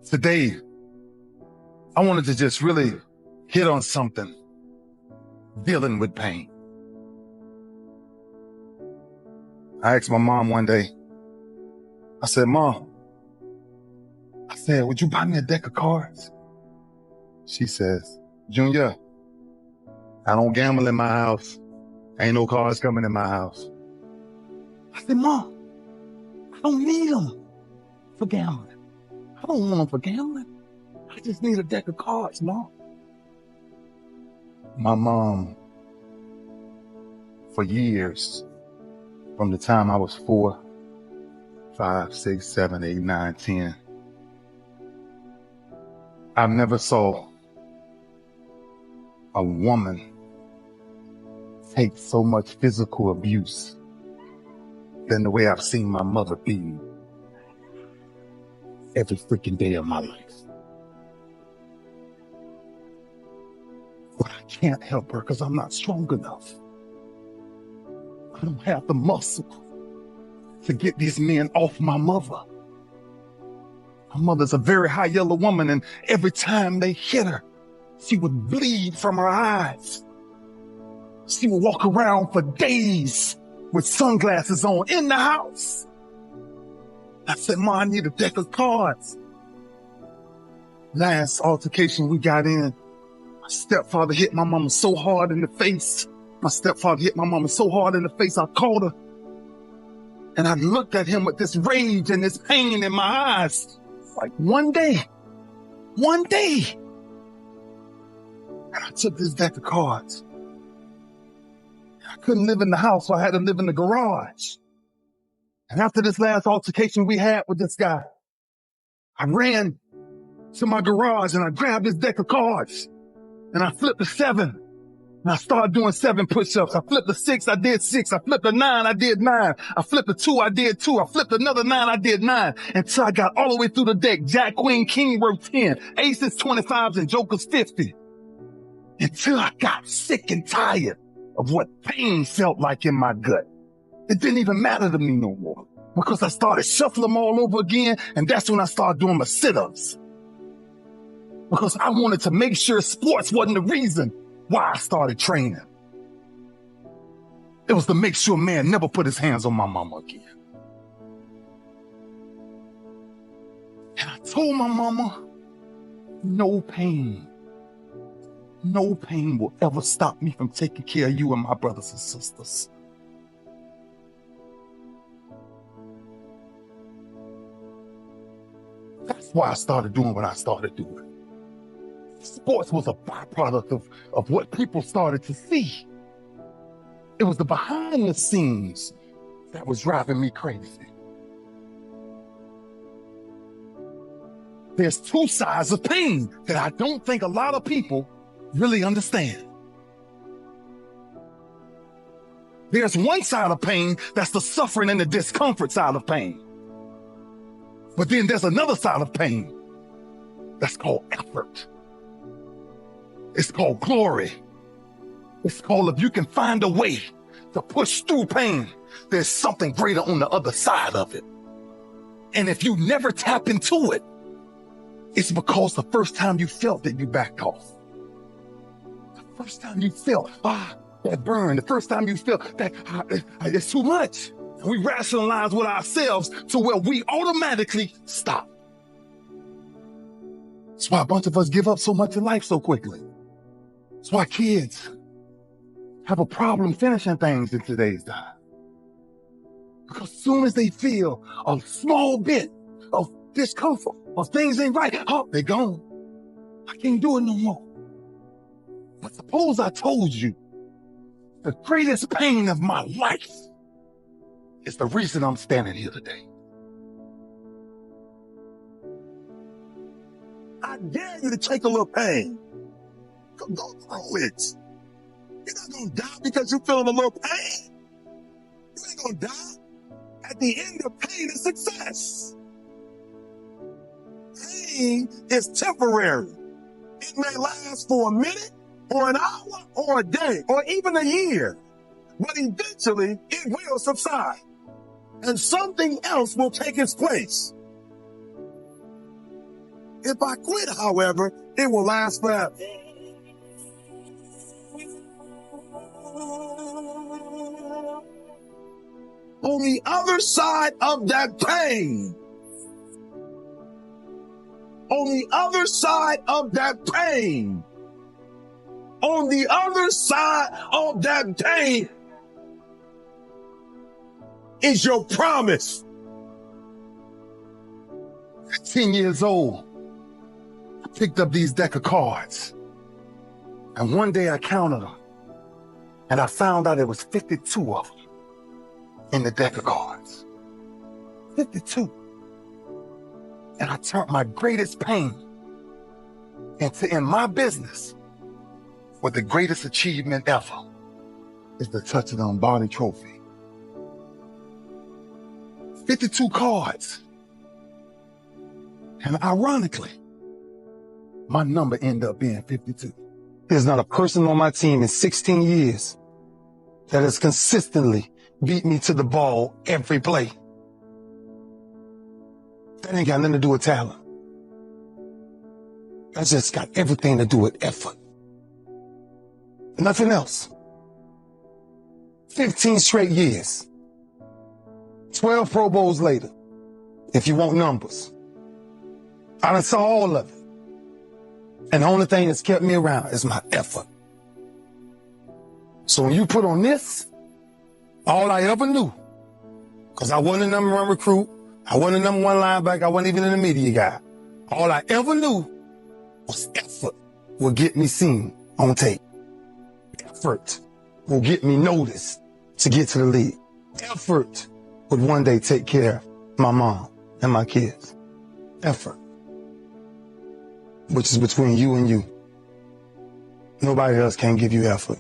Today, I wanted to just really hit on something, dealing with pain. I asked my mom one day, I said, Mom, would you buy me a deck of cards? She says, Junior, I don't gamble in my house. Ain't no cards coming in my house. I said, Mom, I don't need them for gambling. I don't want them for gambling. I just need a deck of cards, Mom. My mom, for years, from the time I was 4, 5, 6, 7, 8, 9, 10, I never saw a woman take so much physical abuse than the way I've seen my mother be every freaking day of my life. But I can't help her because I'm not strong enough. I don't have the muscle to get these men off my mother. My mother's a very high yellow woman, and every time they hit her, she would bleed from her eyes. She would walk around for days with sunglasses on in the house. I said, Mom, I need a deck of cards. Last altercation we got in, my stepfather hit my mama so hard in the face. I called her. And I looked at him with this rage and this pain in my eyes. Like one day. And I took this deck of cards. I couldn't live in the house, so I had to live in the garage. And after this last altercation we had with this guy, I ran to my garage and I grabbed this deck of cards and I flipped a 7. And I started doing 7 push-ups. I flipped a 6, I did 6. I flipped a 9, I did 9. I flipped a 2, I did 2. I flipped another 9, I did 9. Until I got all the way through the deck. Jack, Queen, King worth 10. Aces, 25s, and Jokers, 50. Until I got sick and tired of what pain felt like in my gut. It didn't even matter to me no more. Because I started shuffling them all over again. And that's when I started doing my sit-ups. Because I wanted to make sure sports wasn't the reason why I started training. It was to make sure man never put his hands on my mama again. And I told my mama, no pain will ever stop me from taking care of you and my brothers and sisters. That's why I started doing what I started doing. Sports was a byproduct of what people started to see. It was the behind the scenes that was driving me crazy. There's 2 sides of pain that I don't think a lot of people really understand. There's one side of pain that's the suffering and the discomfort side of pain. But then there's another side of pain that's called effort. It's called glory. It's called if you can find a way to push through pain, there's something greater on the other side of it. And if you never tap into it, it's because the first time you felt it, you backed off. The first time you felt, that burn, the first time you felt that it's too much. And we rationalize with ourselves to where we automatically stop. That's why a bunch of us give up so much in life so quickly. That's why kids have a problem finishing things in today's time. Because as soon as they feel a small bit of discomfort or things ain't right, they're gone. I can't do it no more. But suppose I told you the greatest pain of my life is the reason I'm standing here today. I dare you to take a little pain. Go through it. You're not going to die because you're feeling a little pain. You ain't going to die. At the end of pain is success. Pain is temporary. It may last for a minute or an hour or a day or even a year, but eventually it will subside and something else will take its place. If I quit, however, it will last forever. On the other side of that pain, on the other side of that pain, on the other side of that pain is your promise. At 10 years old, I picked up these deck of cards. And one day I counted them. And I found out there was 52 of them in the deck of cards. 52. And I turned my greatest pain into, in my business, what the greatest achievement ever is the touch of the Lombardi trophy. 52 cards. And ironically, my number ended up being 52. There's not a person on my team in 16 years that has consistently beat me to the ball every play. That ain't got nothing to do with talent. That's just got everything to do with effort. Nothing else. 15 straight years. 12 Pro Bowls later, if you want numbers. I done saw all of it. And the only thing that's kept me around is my effort. So when you put on this, all I ever knew, because I wasn't a number one recruit, I wasn't a number one linebacker, I wasn't even in the media guy. All I ever knew was effort will get me seen on tape. Effort will get me noticed to get to the league. Effort would one day take care of my mom and my kids. Effort. Which is between you and you. Nobody else can give you effort.